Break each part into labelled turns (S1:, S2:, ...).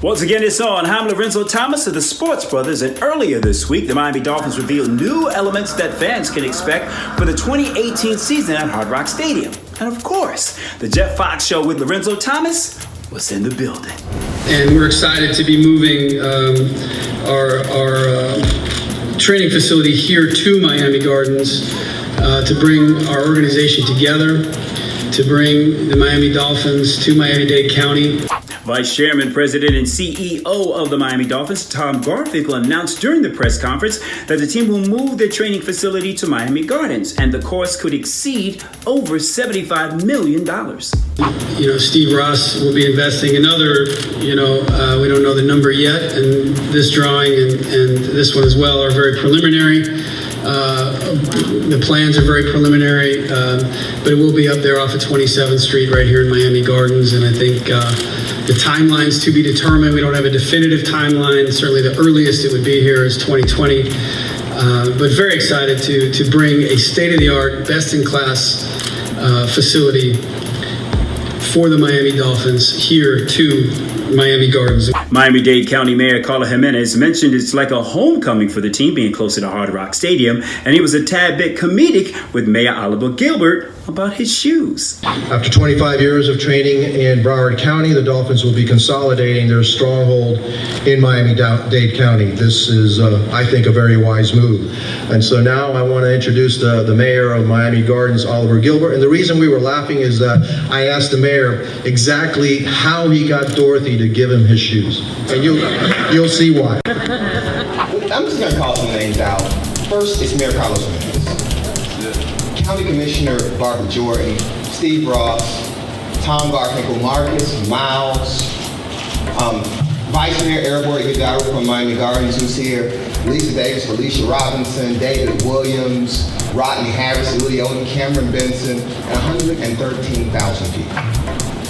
S1: Once again, it's on. I'm Lorenzo Thomas of the Sports Brothers, and earlier this week, the Miami Dolphins revealed new elements that fans can expect for the 2018 season at Hard Rock Stadium. And of course, the Jeff Fox Show with Lorenzo Thomas was in the building.
S2: And we're excited to be moving our training facility here to Miami Gardens to bring our organization together, to bring the Miami Dolphins to Miami-Dade County.
S1: Vice Chairman, President, and CEO of the Miami Dolphins, Tom Garfinkel, announced during the press conference that the team will move their training facility to Miami Gardens, and the cost could exceed over $75 million.
S2: Steve Ross will be investing another, we don't know the number yet, and this drawing and this one as well are very preliminary. The plans are very preliminary, but it will be up there off of 27th Street right here in Miami Gardens, and I think the timeline's to be determined. We don't have a definitive timeline. Certainly the earliest it would be here is 2020, but very excited to bring a state-of-the-art, best-in-class facility for the Miami Dolphins here to Miami Gardens.
S1: Miami-Dade County Mayor Carla Jimenez mentioned it's like a homecoming for the team being closer to Hard Rock Stadium, and he was a tad bit comedic with Mayor Oliver Gilbert about his shoes.
S3: After 25 years of training in Broward County, the Dolphins will be consolidating their stronghold in Miami-Dade County. This is, I think, a very wise move. And so now I want to introduce the mayor of Miami Gardens, Oliver Gilbert. And the reason we were laughing is that I asked the mayor exactly how he got Dorothy to give him his shoes. And you'll see why.
S4: I'm just going to call some names out. First, it's Mayor Carlos Jimenez. County Commissioner Barbara Jordan, Steve Ross, Tom Garfinkel, Marcus, Miles, Vice Mayor Airport Hidalgo from Miami Gardens, who's here, Lisa Davis, Felicia Robinson, David Williams, Rodney Harris, Lee Odom, Cameron Benson, and 113,000 people.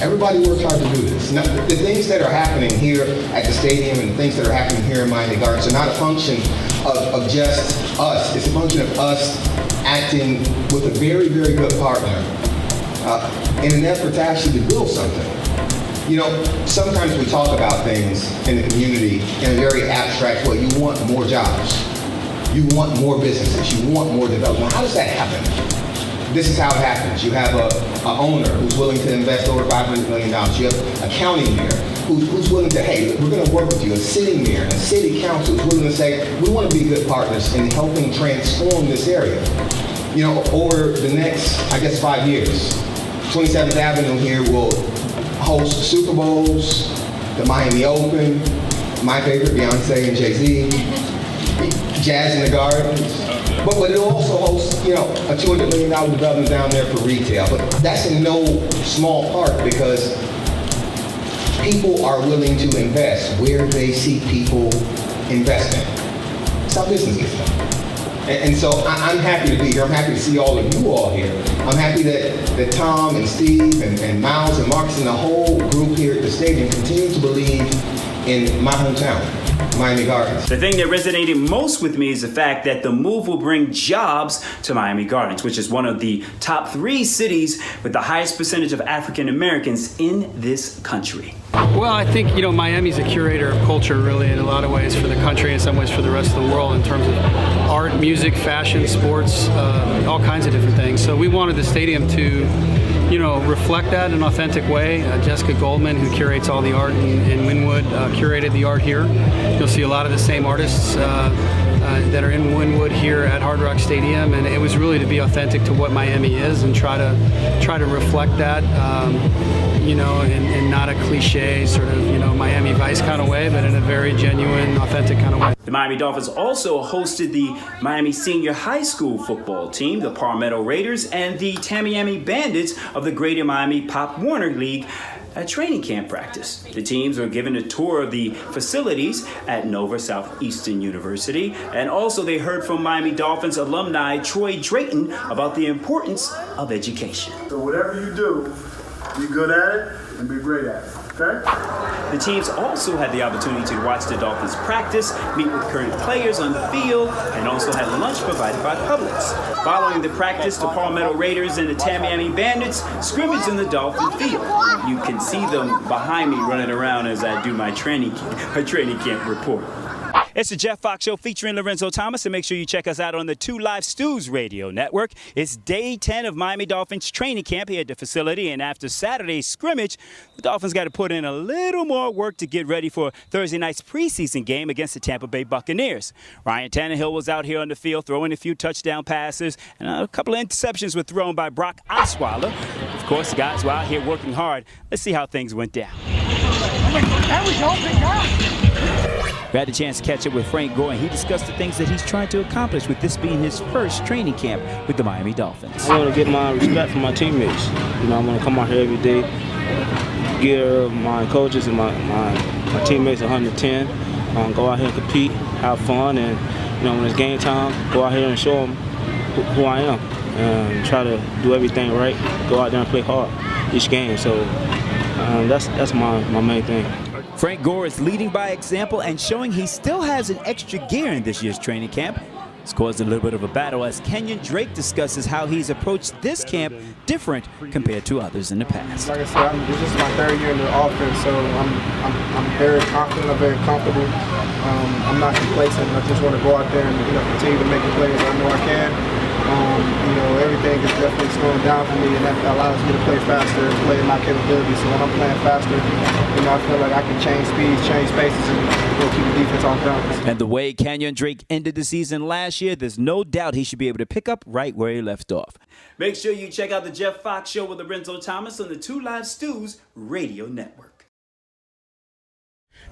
S4: Everybody worked hard to do this. Now, the things that are happening here at the stadium and the things that are happening here in Miami Gardens are not a function of just us. It's a function of us acting with a very, very good partner in an effort to actually build something. Sometimes we talk about things in the community in a very abstract way. You want more jobs. You want more businesses. You want more development. How does that happen? This is how it happens. You have an owner who's willing to invest over $500 million. You have a county mayor who's willing to, hey, we're going to work with you. A city mayor and a city council who's willing to say, we want to be good partners in helping transform this area. Over the next, 5 years, 27th Avenue here will host Super Bowls, the Miami Open, my favorite, Beyonce and Jay-Z, Jazz in the Gardens. But it'll also host, a $200 million development down there for retail. But that's in no small part because people are willing to invest where they see people investing. It's how business gets done. And so I'm happy to be here. I'm happy to see all of you all here. I'm happy that Tom and Steve and Miles and Marcus and the whole group here at the stadium continue to believe in my hometown, Miami Gardens.
S1: The thing that resonated most with me is the fact that the move will bring jobs to Miami Gardens, which is one of the top 3 cities with the highest percentage of African Americans in this country.
S2: Well, I think, Miami's a curator of culture, really, in a lot of ways for the country, in some ways for the rest of the world, in terms of art, music, fashion, sports, all kinds of different things. So we wanted the stadium to, reflect that in an authentic way. Jessica Goldman, who curates all the art in Wynwood, curated the art here. You'll see a lot of the same artists that are in Wynwood here at Hard Rock Stadium, and it was really to be authentic to what Miami is and try to reflect that, in not a cliche sort of, Miami Vice kind of way, but in a very genuine, authentic kind of way.
S1: The Miami Dolphins also hosted the Miami Senior High School football team, the Palmetto Raiders, and the Tamiami Bandits of the Greater Miami Pop Warner League at training camp practice. The teams were given a tour of the facilities at Nova Southeastern University, and also they heard from Miami Dolphins alumni Troy Drayton about the importance of education.
S5: So whatever you do, be good at it and be great at it.
S1: The teams also had the opportunity to watch the Dolphins practice, meet with current players on the field, and also had lunch provided by Publix. Following the practice, the Palmetto Raiders and the Tamiami Bandits scrimmaged in the Dolphin field. You can see them behind me running around as I do my training camp report. It's the Jeff Fox Show featuring Lorenzo Thomas, and make sure you check us out on the 2 Live Stews radio network. It's day 10 of Miami Dolphins training camp here at the facility, and after Saturday's scrimmage, the Dolphins got to put in a little more work to get ready for Thursday night's preseason game against the Tampa Bay Buccaneers. Ryan Tannehill was out here on the field throwing a few touchdown passes, and a couple of interceptions were thrown by Brock Osweiler. Of course, the guys were out here working hard. Let's see how things went down. We had a chance to catch up with Frank Gore, and he discussed the things that he's trying to accomplish with this being his first training camp with the Miami Dolphins.
S5: I want to get my respect from my teammates. I want to come out here every day, give my coaches and my teammates 110, go out here and compete, have fun, and when it's game time, go out here and show them who I am, and try to do everything right, go out there and play hard each game. So that's my main thing.
S1: Frank Gore is leading by example and showing he still has an extra gear in this year's training camp. It's caused a little bit of a battle as Kenyon Drake discusses how he's approached this camp different compared to others in the past.
S6: Like I said, this is my third year in the offense, so I'm very confident, I'm very comfortable. I'm not complacent. I just want to go out there and continue to make the plays I know I can. Everything is definitely slowing down for me, and that allows me to play faster and play my capabilities. So when I'm playing faster, I feel like I can change speeds, change spaces, and keep the defense off balance.
S1: And the way Kenyon Drake ended the season last year, there's no doubt he should be able to pick up right where he left off. Make sure you check out the Jeff Fox Show with Lorenzo Thomas on the 2 Live Stews radio network.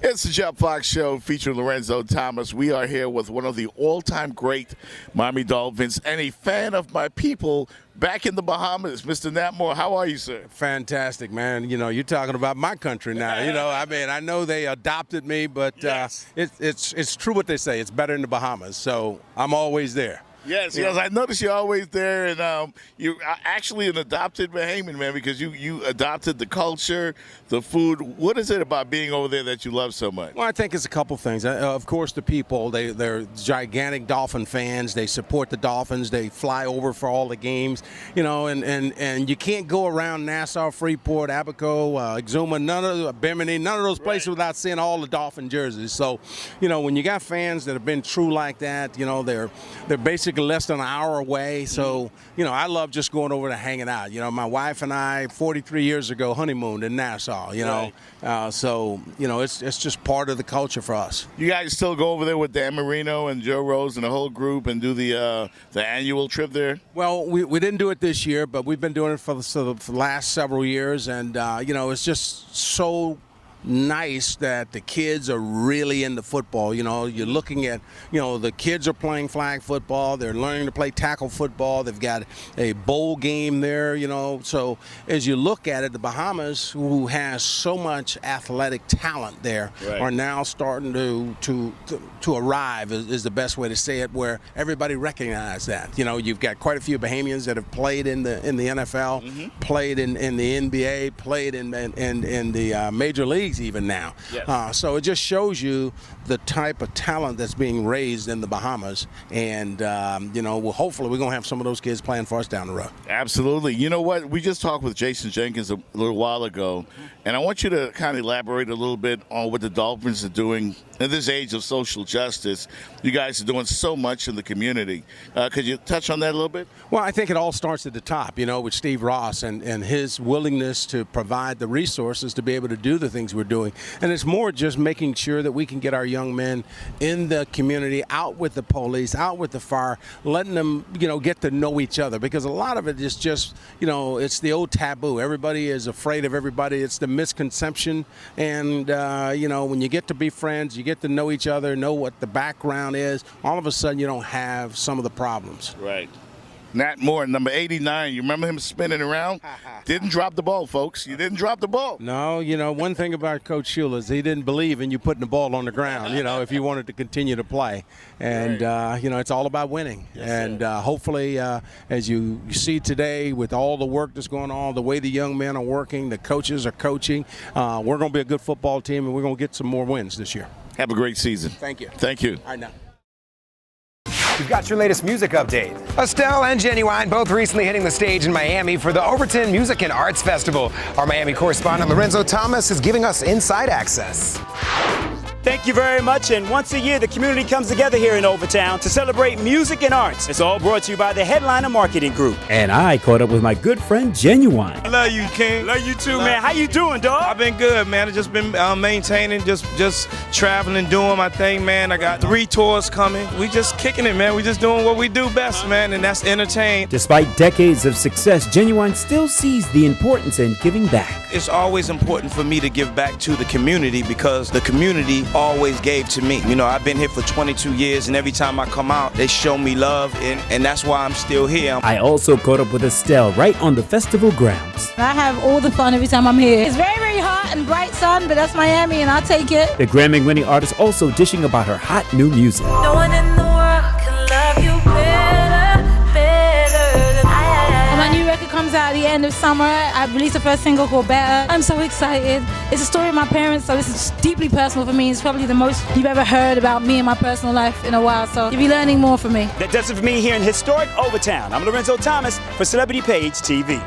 S7: It's the Jeff Fox Show featuring Lorenzo Thomas. We are here with one of the all-time great Miami Dolphins and a fan of my people back in the Bahamas, Mr. Nat Moore. How are you, sir?
S8: Fantastic, man. You're talking about my country now. I know they adopted me, but
S7: yes.
S8: It's true what they say. It's better in the Bahamas, so I'm always there.
S7: Yes, I noticed you're always there, and you're actually an adopted Bahamian, man, because you adopted the culture, the food. What is it about being over there that you love so much?
S8: Well, I think it's a couple things. Of course, the people, they're gigantic Dolphin fans. They support the Dolphins. They fly over for all the games, and you can't go around Nassau, Freeport, Abaco, Exuma, Bimini, none of those places without seeing all the Dolphin jerseys. So, when you got fans that have been true like that, they're basically less than an hour away. So, I love just going over to hanging out. My wife and I, 43 years ago, honeymooned in Nassau, so, it's just part of the culture for us.
S7: You guys still go over there with Dan Marino and Joe Rose and the whole group and do the annual trip there?
S8: Well, we didn't do it this year, but we've been doing it for the last several years. And, it's just so nice that the kids are really into football. You're looking at, the kids are playing flag football. They're learning to play tackle football. They've got a bowl game there, So as you look at it, the Bahamas, who has so much athletic talent there, are now starting to arrive, is the best way to say it, where everybody recognizes that. You've got quite a few Bahamians that have played in the NFL, played in the NBA, played in the major leagues even now. Yes. So it just shows you the type of talent that's being raised in the Bahamas. And, hopefully we're going to have some of those kids playing for us down the road.
S7: Absolutely. You know what? We just talked with Jason Jenkins a little while ago, and I want you to kind of elaborate a little bit on what the Dolphins are doing in this age of social justice. You guys are doing so much in the community. Could you touch on that a little bit?
S8: Well, I think it all starts at the top, with Steve Ross and his willingness to provide the resources to be able to do the things we're doing. And it's more just making sure that we can get our young men in the community, out with the police, out with the fire, letting them, get to know each other. Because a lot of it is just, it's the old taboo. Everybody is afraid of everybody. It's the misconception. And, when you get to be friends, you get to know each other, know what the background is, all of a sudden you don't have some of the problems.
S7: Right. Nat Moore, number 89. You remember him spinning around? Didn't drop the ball, folks. You didn't drop the ball.
S8: No, one thing about Coach Shula is he didn't believe in you putting the ball on the ground, if you wanted to continue to play. And, it's all about winning. Yes, and hopefully, as you see today with all the work that's going on, the way the young men are working, the coaches are coaching, we're going to be a good football team, and we're going to get some more wins this year.
S7: Have a great season.
S8: Thank you.
S7: Thank you.
S8: All right, now.
S9: We've got your latest music update. Estelle and Genuine both recently hitting the stage in Miami for the Overton Music and Arts Festival. Our Miami correspondent Lorenzo Thomas is giving us inside access.
S1: Thank you very much. And once a year, the community comes together here in Overtown to celebrate music and arts. It's all brought to you by the Headliner Marketing Group.
S10: And I caught up with my good friend Genuine.
S11: I love you, King.
S1: Love you too, man. How you doing, dog?
S11: I've been good, man. I've just been maintaining, just traveling, doing my thing, man. I got 3 tours coming. We just kicking it, man. We just doing what we do best, man, and that's entertain.
S10: Despite decades of success, Genuine still sees the importance in giving back.
S11: It's always important for me to give back to the community because the community always gave to me. I've been here for 22 years, and every time I come out, they show me love, and that's why I'm still here.
S10: I also caught up with Estelle right on the festival grounds.
S12: I have all the fun every time I'm here. It's very, very hot and bright sun, but that's Miami, and I'll take it.
S10: The Grammy-winning artist also dishing about her hot new music.
S12: No one in the world can love you better than I. My new record comes out at the end of summer. I released the first single called Better. I'm so excited. It's a story of my parents, so this is deeply personal for me. It's probably the most you've ever heard about me and my personal life in a while, so you'll be learning more from me.
S1: That does it for me here in historic Overtown. I'm Lorenzo Thomas for Celebrity Page TV.